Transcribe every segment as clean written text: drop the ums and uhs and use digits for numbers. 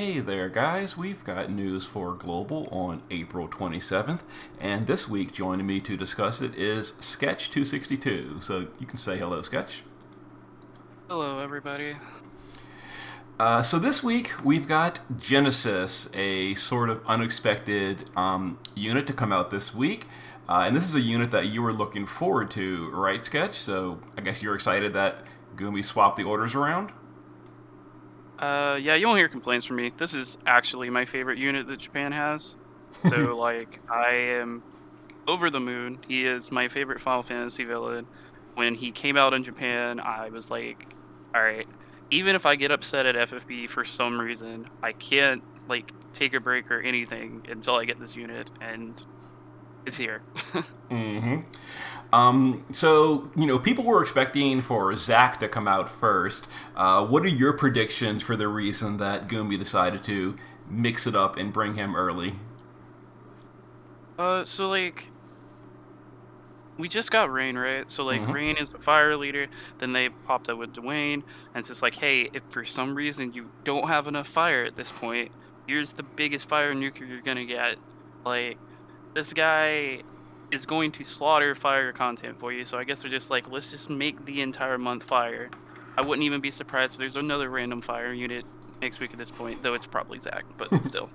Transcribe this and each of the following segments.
Hey there, guys. We've got news for Global on April 27th, and this week joining me to discuss it is Sketch262. So you can say hello, Sketch. Hello, everybody. So this week we've got Genesis, a sort of unexpected unit to come out this week. And this is a unit that you were looking forward to, right, Sketch? So I guess you're excited that Gumi swapped the orders around? Yeah, you won't hear complaints from me. This is actually my favorite unit that Japan has. So, I am over the moon. He is my favorite Final Fantasy villain. When he came out in Japan, I was like, all right, even if I get upset at FFB for some reason, I can't, take a break or anything until I get this unit, and it's here. Mm-hmm. People were expecting for Zack to come out first. What are your predictions for the reason that Gumi decided to mix it up and bring him early? uh, so, like, we just got Rain, right? So Mm-hmm. Rain is the fire leader. Then they popped up with Dwayne, and it's just like, hey, if for some reason you don't have enough fire at this point, here's the biggest fire nuker you're gonna get. Like, this guy is going to slaughter fire content for you. So I guess they're just like, let's just make the entire month fire. I wouldn't even be surprised if there's another random fire unit next week at this point, though it's probably Zach, but still.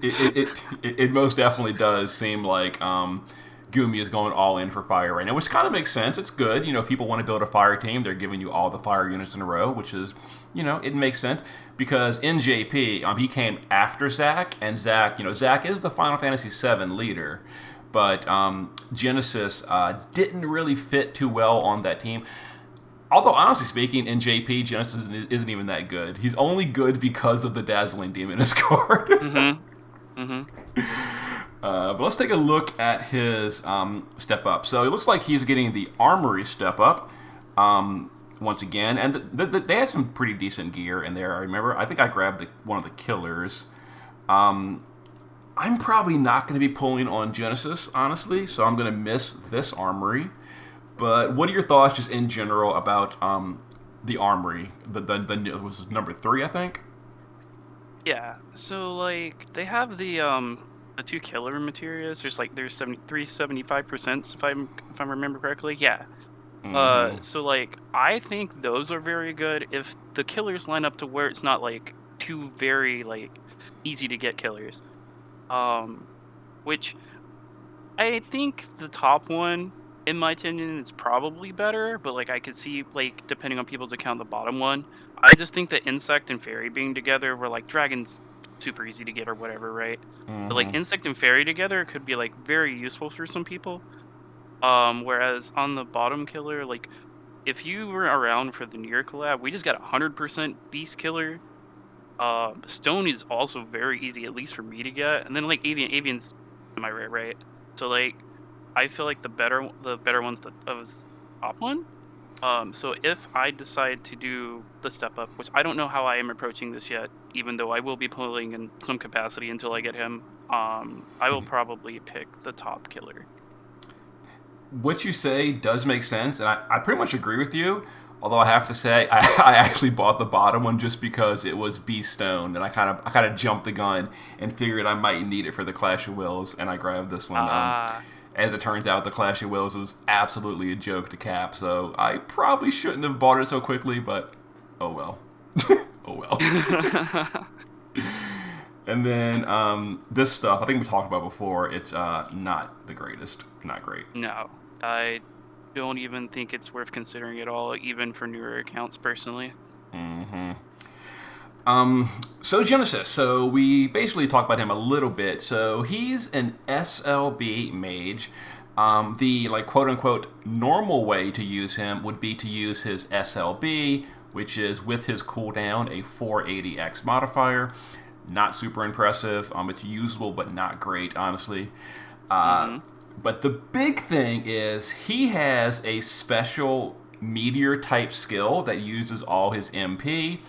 It most definitely does seem like Gumi is going all in for fire right now, which kind of makes sense. It's good. If people want to build a fire team, they're giving you all the fire units in a row, which is, it makes sense because in JP, he came after Zack, and Zack is the Final Fantasy VII leader, but Genesis didn't really fit too well on that team. Although, honestly speaking, in JP, Genesis isn't even that good. He's only good because of the Dazzling Demoness card. Mm-hmm. Mm-hmm. But let's take a look at his step up. So it looks like he's getting the Armory Step Up once again. And they had some pretty decent gear in there. I think I grabbed one of the killers. I'm probably not going to be pulling on Genesis, honestly, so I'm going to miss this Armory. But what are your thoughts just in general about the Armory? The was number 3, I think? Yeah, so they have the two killer materials. There's 75% if I remember correctly. Yeah. Mm-hmm. I think those are very good if the killers line up to where it's not two very easy to get killers. Um which I think the top one, in my opinion, is probably better, but I could see depending on people's account, the bottom one. I just think that insect and fairy being together, where dragons super easy to get or whatever, right? But Mm-hmm. insect and fairy together could be very useful for some people. Whereas on the bottom killer, if you were around for the near collab, we just got 100% beast killer. Stone is also very easy, at least for me to get, and then avian's semi rare, right? So I feel like the better one's the top one. So if I decide to do the step up, which I don't know how I am approaching this yet, even though I will be pulling in some capacity until I get him, I will probably pick the top killer. What you say does make sense, and I pretty much agree with you. Although I have to say, I actually bought the bottom one just because it was Beast Stone, and I kind of jumped the gun and figured I might need it for the Clash of Wills, and I grabbed this one. Ah. As it turns out, the Clash of Wills is absolutely a joke to cap, so I probably shouldn't have bought it so quickly, but oh well. Oh well. And then this stuff, I think we talked about before, it's not the greatest. Not great. No, I don't even think it's worth considering at all, even for newer accounts personally. Mm-hmm. So Genesis. So we basically talked about him a little bit. So he's an SLB mage. The quote unquote normal way to use him would be to use his SLB, which is with his cooldown a 480x modifier. Not super impressive. It's usable but not great, honestly. Uh, Mm-hmm. but the big thing is he has a special meteor type skill that uses all his MP.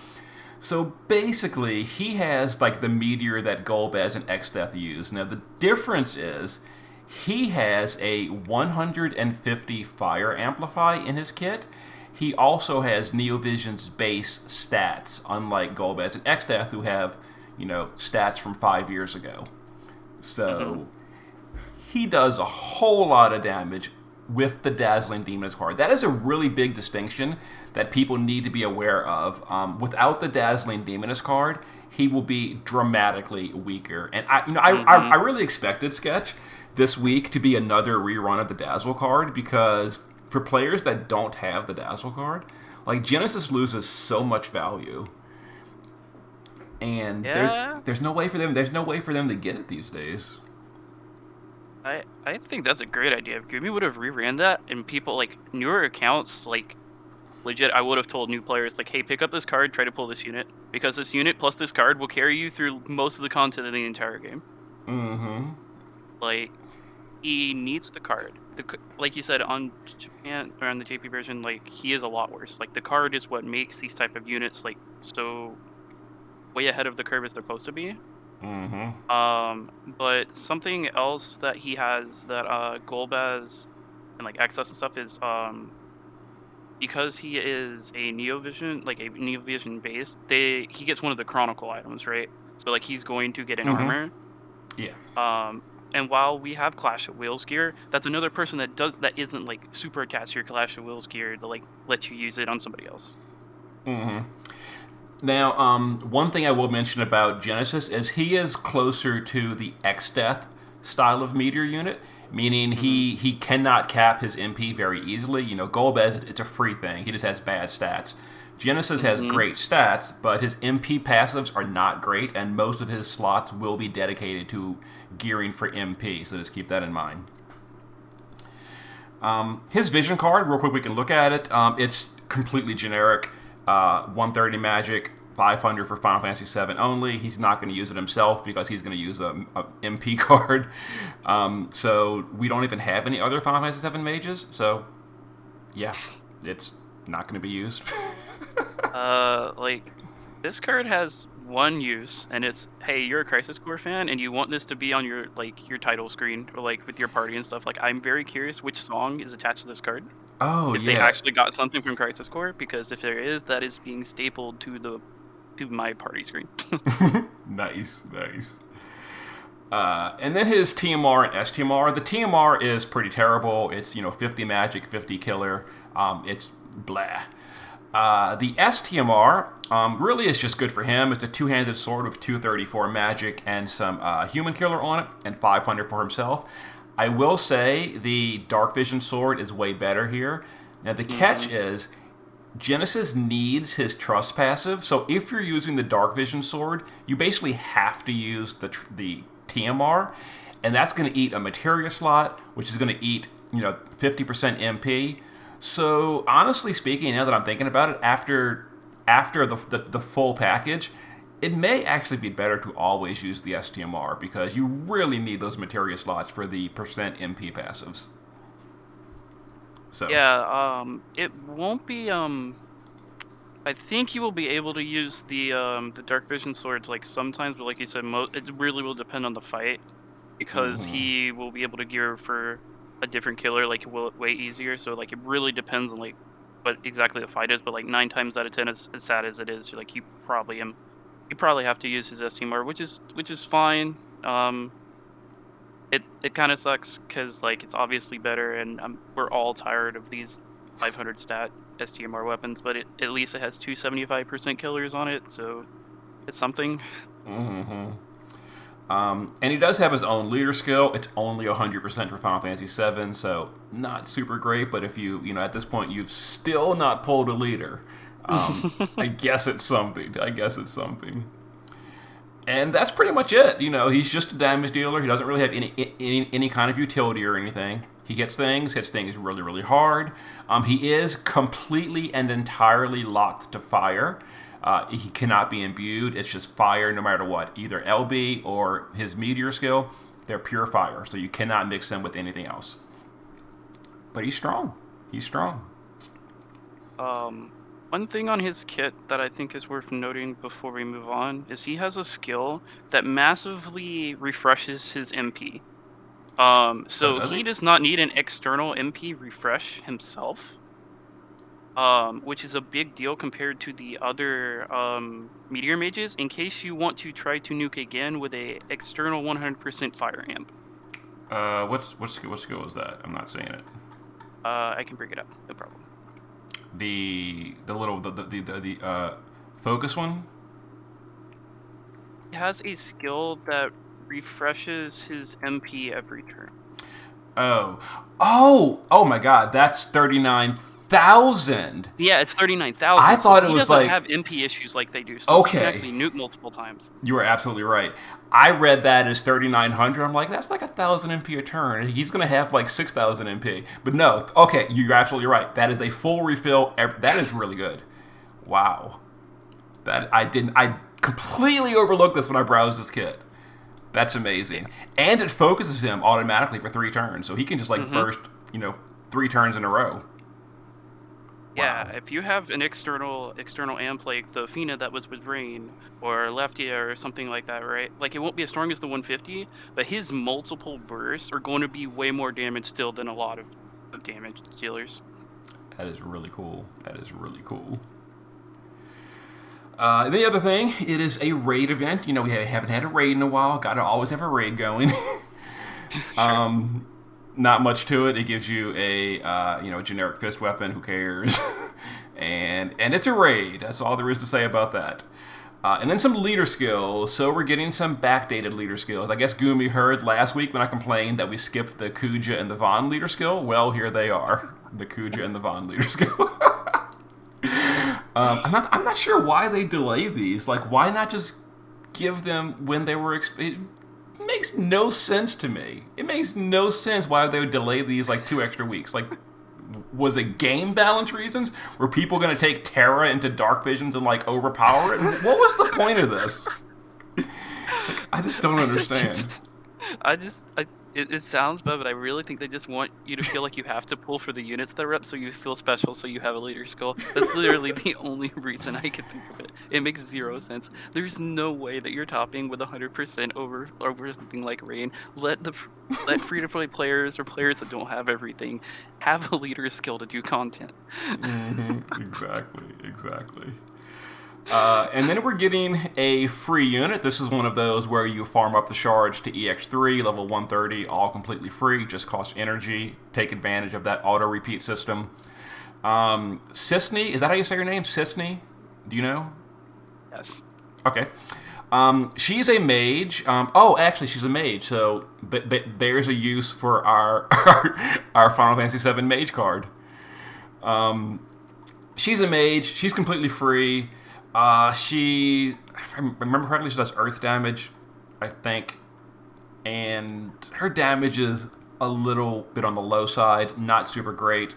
So basically, he has the meteor that Golbez and Xdeath use. Now the difference is he has a 150 fire amplify in his kit. he also has Neovision's base stats, unlike Golbez and Xdeath, who have, stats from 5 years ago. Mm-hmm. So he does a whole lot of damage with the Dazzling Demonist card. That is a really big distinction that people need to be aware of. Without the Dazzling Demonist card, he will be dramatically weaker. And I really expected Sketch this week to be another rerun of the Dazzle card, because for players that don't have the Dazzle card, like, Genesis loses so much value, and Yeah. there's no way for them. There's no way for them to get it these days. I think that's a great idea. If Gumi would have reran that, and people, like, newer accounts, like, legit, I would have told new players, like, hey, pick up this card, try to pull this unit, because this unit plus this card will carry you through most of the content of the entire game. Mm-hmm. Like, he needs the card. Like you said, on Japan, or on the JP version, like, he is a lot worse. Like, the card is what makes these type of units, like, so way ahead of the curve as they're supposed to be. Mm-hmm. But something else that he has that Golbez and, like, Access and stuff is because he is a Neovision, like a Neovision base, he gets one of the Chronicle items, right? So, like, he's going to get an armor. Yeah. And while we have Clash of Wheels gear, that's another person that isn't, like, super attached to your Clash of Wheels gear to, like, let you use it on somebody else. Mm-hmm. Now, one thing I will mention about Genesis is he is closer to the Xdeath style of meteor unit, meaning he cannot cap his MP very easily. Golbez, it's a free thing. He just has bad stats. Genesis has great stats, but his MP passives are not great, and most of his slots will be dedicated to gearing for MP, so just keep that in mind. His vision card, real quick, we can look at it. It's completely generic. 130 magic, 500 for Final Fantasy VII only. He's not going to use it himself because he's going to use a MP card. So we don't even have any other Final Fantasy VII mages. So, yeah, it's not going to be used. Like, this card has one use, and it's, hey, you're a Crisis Core fan, and you want this to be on your, like, your title screen, or, like, with your party and stuff. Like, I'm very curious which song is attached to this card. Oh, if they actually got something from Crisis Core, because if there is, that is being stapled to my party screen. Nice. And then his TMR and STMR. The TMR is pretty terrible. It's 50 magic, 50 killer. It's blah. The STMR really is just good for him. It's a two-handed sword with 234 magic and some human killer on it, and 500 for himself. I will say the Dark Vision sword is way better here. Now, the catch is Genesis needs his Trust passive, so if you're using the Dark Vision sword, you basically have to use the TMR, and that's going to eat a materia slot, which is going to eat 50% MP. So, honestly speaking, now that I'm thinking about it, after the full package, it may actually be better to always use the STMR, because you really need those materia slots for the percent MP passives. So yeah, it won't be I think you will be able to use the Dark Vision swords, like, sometimes, but like you said, it really will depend on the fight, because he will be able to gear for a different killer, like, way easier. So, like, it really depends on, like, what exactly the fight is. But, like, 9 times out of 10, as sad as it is, like, you probably have to use his STMR, which is fine. It kind of sucks because, like, it's obviously better, and we're all tired of these 500 stat STMR weapons, but at least it has 275% killers on it, so it's something. And he does have his own leader skill. It's only 100% for Final Fantasy VII, so not super great. But if you at this point you've still not pulled a leader, I guess it's something. And that's pretty much it. He's just a damage dealer. He doesn't really have any kind of utility or anything. He hits things really, really hard. He is completely and entirely locked to fire. He cannot be imbued. It's just fire no matter what. Either LB or his meteor skill, they're pure fire. So you cannot mix them with anything else. But he's strong. One thing on his kit that I think is worth noting before we move on is he has a skill that massively refreshes his MP. So he does not need an external MP refresh himself. which is a big deal compared to the other meteor mages. In case you want to try to nuke again with a external 100% fire amp. What skill is that? I'm not seeing it. I can bring it up, no problem. The focus one. He has a skill that refreshes his MP every turn. Oh my God! That's 39,000. Yeah, it's 39,000. I thought so it he was doesn't like have MP issues like they do, so he can okay. actually nuke multiple times. You were absolutely right. I read that as 3,900. I'm like, that's like 1,000 MP a turn. He's gonna have like 6,000 MP. But no, okay, you're absolutely right. That is a full refill. That is really good. Wow. That I didn't. I completely overlooked this when I browsed this kit. That's amazing. And it focuses him automatically for 3 turns, so he can just like burst, 3 turns in a row. Yeah, Wow. if you have an external amp like the Fina that was with Rain or Leftia or something like that, right? Like it won't be as strong as the 150, but his multiple bursts are going to be way more damage still than a lot of damage dealers. That is really cool. That is really cool. The other thing, it is a raid event. We haven't had a raid in a while. Got to always have a raid going. Sure. Not much to it. It gives you a generic fist weapon. Who cares? and it's a raid. That's all there is to say about that. And then some leader skills. So we're getting some backdated leader skills. I guess Gumi heard last week when I complained that we skipped the Kuja and the Von leader skill. Well, here they are. The Kuja and the Von leader skill. I'm not sure why they delay these. Like, why not just give them when they were? It makes no sense to me. It makes no sense why they would delay these like 2 extra weeks. Like, was it game balance reasons? Were people going to take Terra into Dark Visions and like overpower it? What was the point of this? I just don't understand. It sounds bad, but I really think they just want you to feel like you have to pull for the units that are up so you feel special, so you have a leader skill. That's literally the only reason I can think of it. It makes 0 sense. There's no way that you're topping with 100% over something like Rain. Let free-to-play players or players that don't have everything have a leader skill to do content. Exactly. And then we're getting a free unit. This is one of those where you farm up the shards to EX3, level 130, all completely free, just cost energy. Take advantage of that auto repeat system. Sisney, is that how you say your name? Sisney? Do you know? Yes. Okay. She's a mage. Actually, she's a mage. So, but there's a use for our our Final Fantasy VII mage card. She's a mage. She's completely free. If I remember correctly, she does earth damage, I think, and her damage is a little bit on the low side, not super great.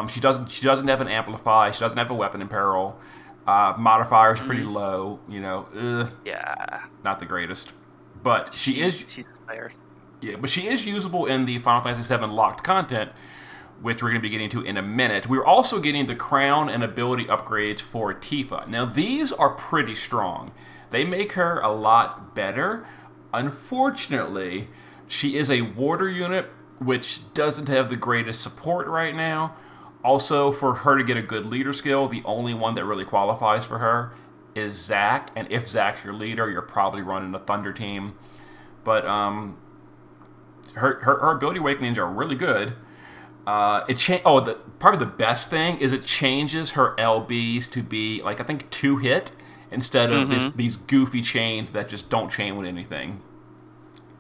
She doesn't have an amplify. She doesn't have a weapon in peril. Modifiers pretty low. Yeah. Not the greatest, but she's there. Yeah, but she is usable in the Final Fantasy VII locked content, which we're going to be getting to in a minute. We're also getting the crown and ability upgrades for Tifa. Now, these are pretty strong. They make her a lot better. Unfortunately, she is a warder unit, which doesn't have the greatest support right now. Also, for her to get a good leader skill, the only one that really qualifies for her is Zack. And if Zack's your leader, you're probably running a Thunder team. But her ability awakenings are really good. Probably the best thing is it changes her LBs to be like I think 2 hit instead of these goofy chains that just don't chain with anything.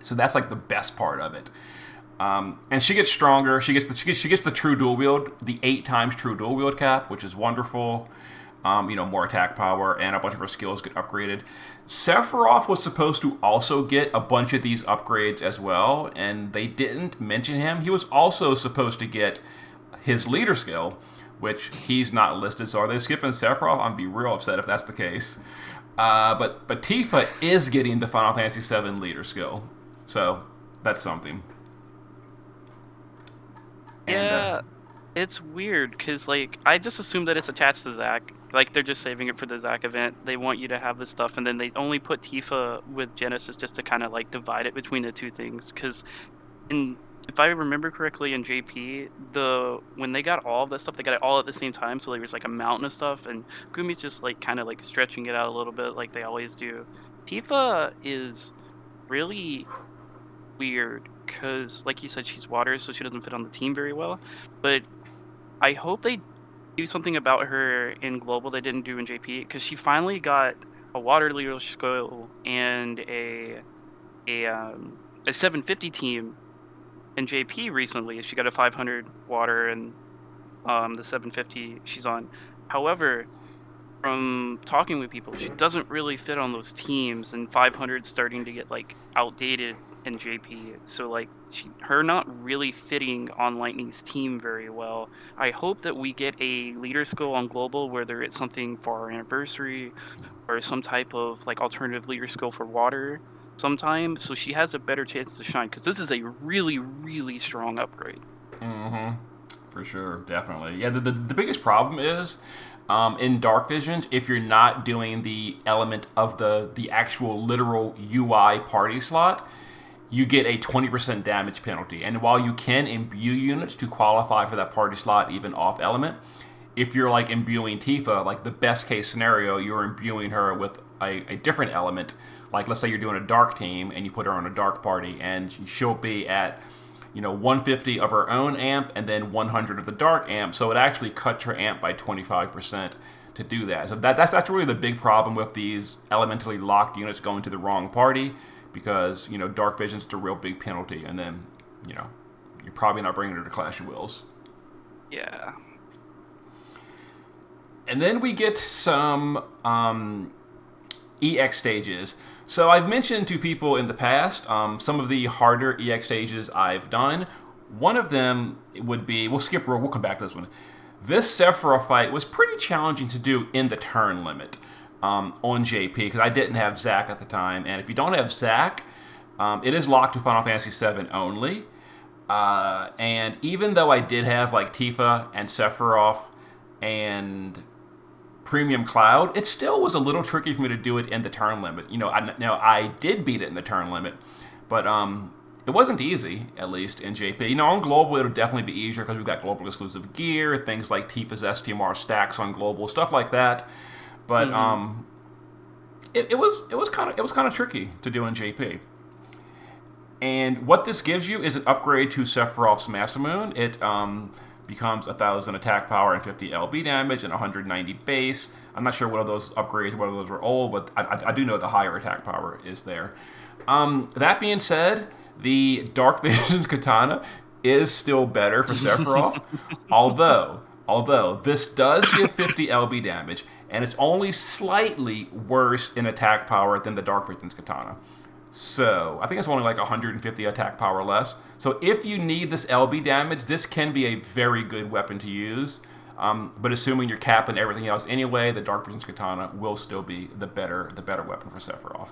So that's like the best part of it. And she gets stronger. She gets the true dual wield, the 8 times true dual wield cap, which is wonderful. More attack power, and a bunch of her skills get upgraded. Sephiroth was supposed to also get a bunch of these upgrades as well, and they didn't mention him. He was also supposed to get his leader skill, which he's not listed. So are they skipping Sephiroth? I'd be real upset if that's the case. But Tifa is getting the Final Fantasy VII leader skill, so that's something. Yeah, it's weird because like I just assume that it's attached to Zack. Like they're just saving it for the Zack event. They want you to have this stuff, and then they only put Tifa with Genesis just to kind of like divide it between the two things. Because in if I remember correctly in JP, when they got all of that stuff, they got it all at the same time. So there was like a mountain of stuff, and Gumi's just like kind of like stretching it out a little bit, like they always do. Tifa is really weird because, like you said, she's water, so she doesn't fit on the team very well. But I hope they do something about her in global they didn't do in JP, because she finally got a water leader skill and a 750 team in JP recently. She got a 500 water and the 750 she's on. However, from talking with people, she doesn't really fit on those teams, and 500's starting to get like outdated in JP. So like her not really fitting on Lightning's team very well. I hope that we get a leader skill on global, whether it's something for our anniversary or some type of like alternative leader skill for water sometime, so she has a better chance to shine, because this is a really, really strong upgrade. Mm-hmm. For sure, definitely. Yeah, the biggest problem is in Dark Visions, if you're not doing the element of the actual literal UI party slot, you get a 20% damage penalty. And while you can imbue units to qualify for that party slot even off element, if you're like imbuing Tifa, like the best case scenario, you're imbuing her with a different element. Like let's say you're doing a dark team and you put her on a dark party, and she'll be at 150 of her own amp and then 100 of the dark amp. So it actually cuts her amp by 25% to do that. So that's really the big problem with these elementally locked units going to the wrong party, because Dark Vision's a real big penalty, and then you're probably not bringing her to Clash of Wills. Yeah. And then we get some EX stages. So I've mentioned to people in the past some of the harder EX stages I've done. One of them would be, we'll come back to this one. This Sephiroth fight was pretty challenging to do in the turn limit on JP, because I didn't have Zac at the time. And if you don't have Zac, it is locked to Final Fantasy VII only. And even though I did have like Tifa and Sephiroth and Premium Cloud, it still was a little tricky for me to do it in the turn limit. I did beat it in the turn limit, but it wasn't easy, at least in JP. On global, it'll definitely be easier because we've got global exclusive gear, things like Tifa's STMR stacks on global, stuff like that. But it was kind of tricky to do in JP. And what this gives you is an upgrade to Sephiroth's Masamune. It becomes 1,000 attack power and 50 LB damage and 190 base. I'm not sure what of those upgrades, whether those were old, but I do know the higher attack power is there. That being said, the Dark Visions Katana is still better for Sephiroth, although this does give 50 LB damage, and it's only slightly worse in attack power than the Dark Visions Katana. So I think it's only like 150 attack power less. So if you need this LB damage, this can be a very good weapon to use. But assuming you're capping everything else anyway, the Dark Visions Katana will still be the better weapon for Sephiroth.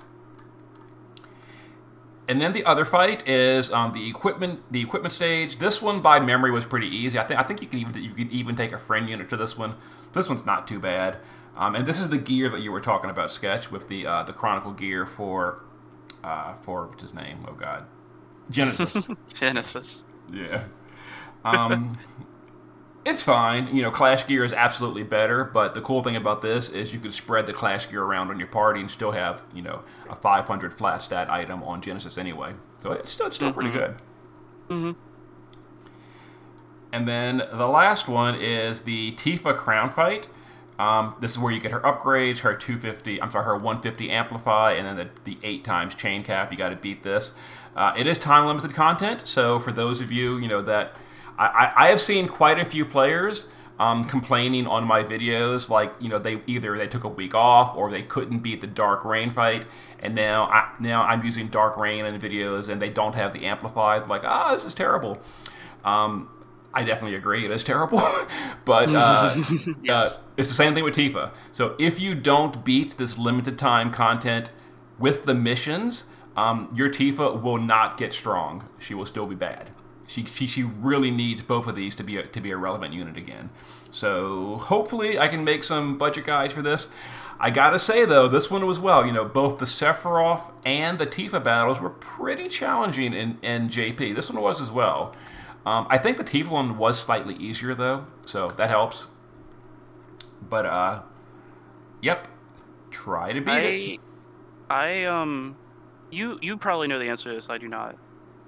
And then the other fight is the equipment stage. This one by memory was pretty easy. I think you can even take a friend unit to this one. This one's not too bad. And this is the gear that you were talking about, Sketch, with the Chronicle gear for what's his name? Oh God, Genesis. Genesis. Yeah. It's fine. Clash gear is absolutely better, but the cool thing about this is you can spread the Clash gear around on your party and still have, a 500 flat stat item on Genesis anyway. So it's still pretty good. Mm-hmm. And then the last one is the Tifa crown fight. This is where you get her upgrades, her 150 amplify, and then the 8 times chain cap. You got to beat this. It is time limited content, so for those of you, that I have seen quite a few players complaining on my videos, like they took a week off or they couldn't beat the Dark Rain fight, and now I'm using Dark Rain in videos and they don't have the amplify. Like, this is terrible. I definitely agree, it is terrible, but yes. It's the same thing with Tifa. So if you don't beat this limited time content with the missions, your Tifa will not get strong. She will still be bad. She really needs both of these to be a relevant unit again. So hopefully I can make some budget guides for this. I gotta say though, this one was well. Both the Sephiroth and the Tifa battles were pretty challenging in JP. This one was as well. I think the Tifa one was slightly easier though, so that helps. But yep, try to beat it. You probably know the answer to this. I do not.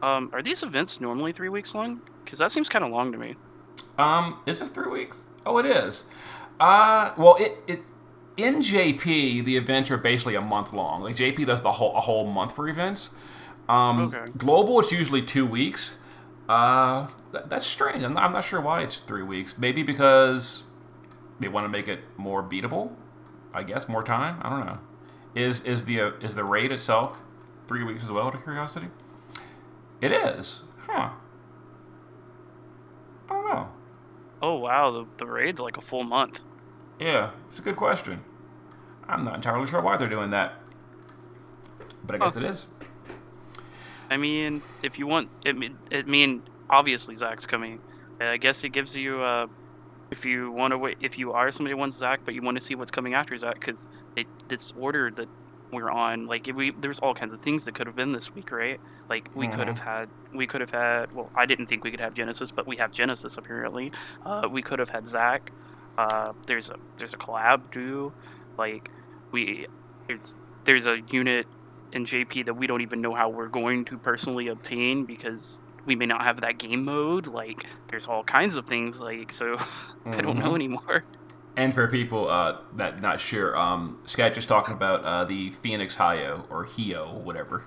Are these events normally 3 weeks long? Because that seems kind of long to me. Is this 3 weeks? Oh, it is. Well, it in JP the events are basically a month long. Like JP does a whole month for events. Okay. Global it's usually 2 weeks. That's strange. I'm not sure why it's 3 weeks. Maybe because they want to make it more beatable. I guess more time. I don't know. Is the raid itself 3 weeks as well? Out of curiosity, it is. Huh. I don't know. Oh wow, the raid's like a full month. Yeah, it's a good question. I'm not entirely sure why they're doing that, but I guess it is. I mean, if you want, obviously Zach's coming. I guess it gives you, if you want to wait, if you are somebody who wants Zach, but you want to see what's coming after Zach, because this order that we're on, like there's all kinds of things that could have been this week, right? Like we could have had. Well, I didn't think we could have Genesis, but we have Genesis apparently. We could have had Zach. There's a collab due. Like there's a unit in JP that we don't even know how we're going to personally obtain because we may not have that game mode. Like there's all kinds of things. Like so, I don't know anymore. And for people that not sure, Sketch is talking about the Phoenix Hio or Hio, whatever,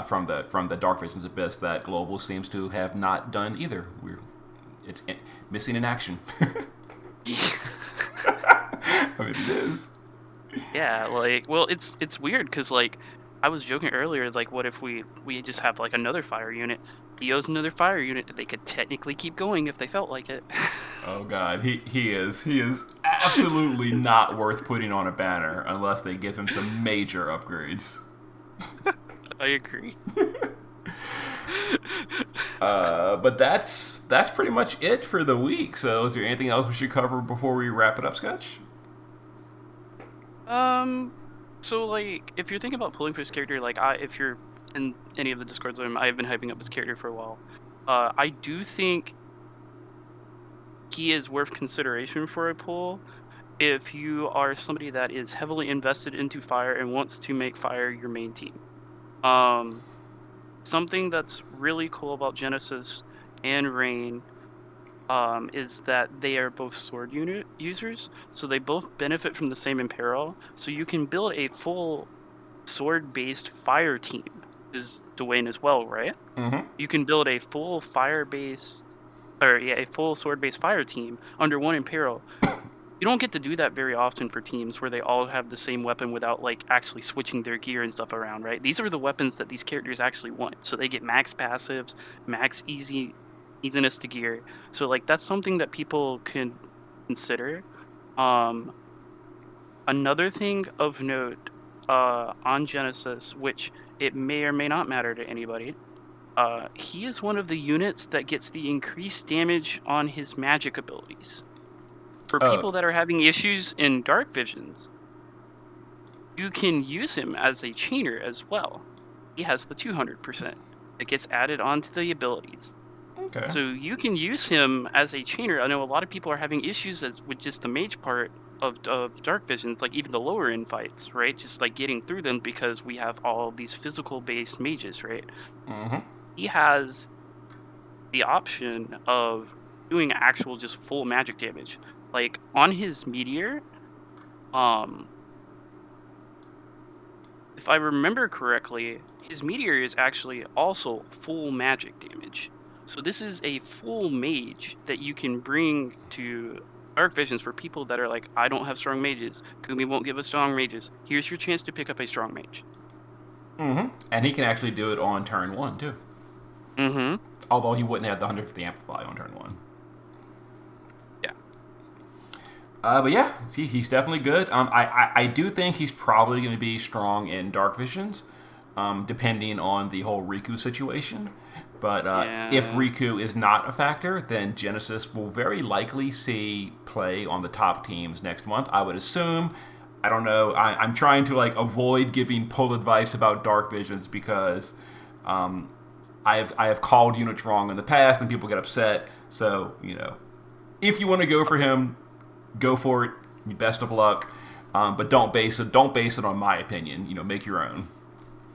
from the Dark Visions Abyss that Global seems to have not done either. It's missing in action. I mean, it is. Yeah, like, well, it's weird because like I was joking earlier, like, what if we just have like another fire unit? Theo's another fire unit that they could technically keep going if they felt like it. Oh god, he is absolutely not worth putting on a banner unless they give him some major upgrades. I agree. But that's pretty much it for the week. So is there anything else we should cover before we wrap it up, Sketch? So like, if you're thinking about pulling for this character, like, if you're in any of the Discords, I've been hyping up this character for a while. I do think he is worth consideration for a pull if you are somebody that is heavily invested into fire and wants to make fire your main team. Something that's really cool about Genesis and Rain is that they are both sword unit users, so they both benefit from the same Imperil. So you can build a full sword-based fire team. Is Dwayne as well, right? Mm-hmm. You can build a full fire-based, a full sword-based fire team under one Imperil. You don't get to do that very often for teams where they all have the same weapon without like actually switching their gear and stuff around, right? These are the weapons that these characters actually want. So they get max passives, max easiness to gear. So like that's something that people can consider. Another thing of note on Genesis, which it may or may not matter to anybody, he is one of the units that gets the increased damage on his magic abilities. For people that are having issues in Dark Visions, you can use him as a chainer as well. He has the 200% that gets added onto the abilities. Okay. So you can use him as a chainer. I know a lot of people are having issues with just the mage part of Dark Visions, like even the lower end fights, right? Just like getting through them because we have all these physical based mages, right? Mm-hmm. He has the option of doing actual just full magic damage. Like on his meteor, if I remember correctly, his meteor is actually also full magic damage. So this is a full mage that you can bring to Dark Visions for people that are like, I don't have strong mages. Kumi won't give us strong mages. Here's your chance to pick up a strong mage. Mm-hmm. And he can actually do it on turn 1 too. Mm-hmm. Although he wouldn't have the 150 amplify on turn 1. But yeah, he's definitely good. I do think he's probably going to be strong in Dark Visions, depending on the whole Riku situation. But if Riku is not a factor, then Genesis will very likely see play on the top teams next month. I would assume I don't know. I'm trying to like avoid giving pull advice about dark visions because I have called units wrong in the past and people get upset. So if you want to go for him, go for it. Best of luck. But don't base it on my opinion. Make your own.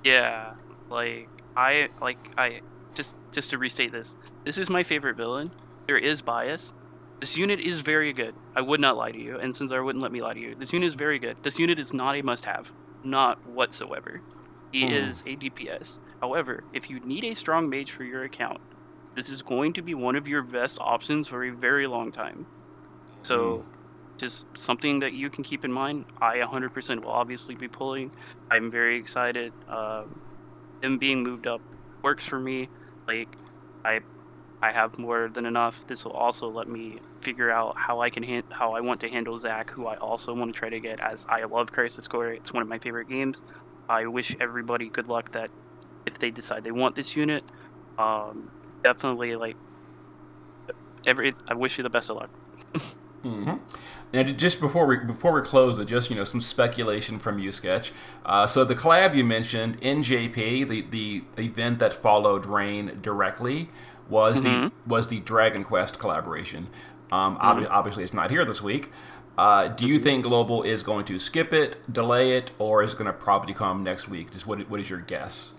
Yeah, I just to restate this. This is my favorite villain. There is bias. This unit is very good. I would not lie to you, and Sinzar wouldn't let me lie to you. This unit is very good. This unit is not a must-have, not whatsoever. He is a DPS. However, if you need a strong mage for your account, this is going to be one of your best options for a very long time. So, just something that you can keep in mind. I 100% will obviously be pulling. I'm very excited. Him being moved up works for me. Like, I have more than enough. This will also let me figure out how I want to handle Zach, who I also want to try to get, as I love Crisis Core. It's one of my favorite games. I wish everybody good luck that if they decide they want this unit. Definitely, like, I wish you the best of luck. Mm-hmm. Now, just before we close with just some speculation from you, Sketch. So the collab you mentioned, NJP, the event that followed Rain directly, was the Dragon Quest collaboration. Obviously, it's not here this week. Do you think Global is going to skip it, delay it, or is it going to probably come next week? Just what is your guess?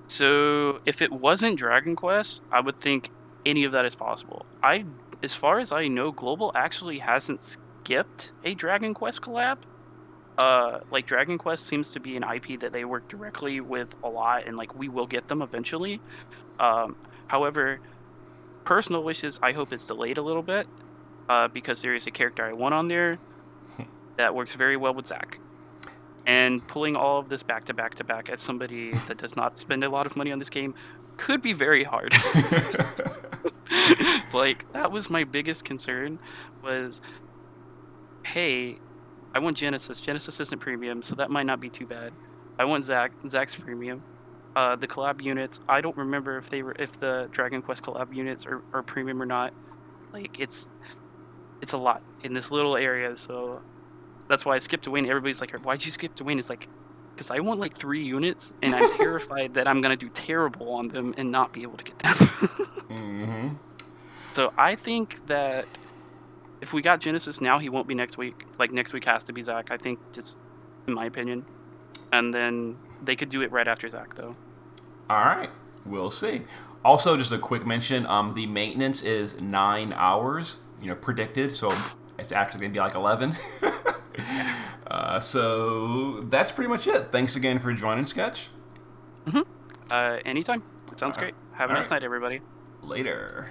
So if it wasn't Dragon Quest, I would think any of that is possible. As far as I know, Global actually hasn't skipped a Dragon Quest collab. Like, Dragon Quest seems to be an IP that they work directly with a lot, and like we will get them eventually. However, personal wishes, I hope it's delayed a little bit, because there is a character I want on there that works very well with Zach. And pulling all of this back to back to back as somebody that does not spend a lot of money on this game could be very hard. Like, that was my biggest concern was, hey, I want Genesis. Genesis isn't premium, so that might not be too bad. I want Zach's premium. The collab units, I don't remember if the Dragon Quest collab units are premium or not. Like, it's a lot in this little area, so that's why I skipped Dwayne. Everybody's like, why'd you skip Dwayne? It's like, because I want like 3 units, and I'm terrified that I'm gonna do terrible on them and not be able to get them. Mm-hmm. So I think that if we got Genesis now, he won't be next week. Like, next week has to be Zach, I think, just in my opinion. And then they could do it right after Zach, though. All right, we'll see. Also, just a quick mention: the maintenance is 9 hours, predicted. So it's actually going to be like 11. So that's pretty much it. Thanks again for joining, Sketch. Anytime. It sounds great. Have a nice night, everybody. Later.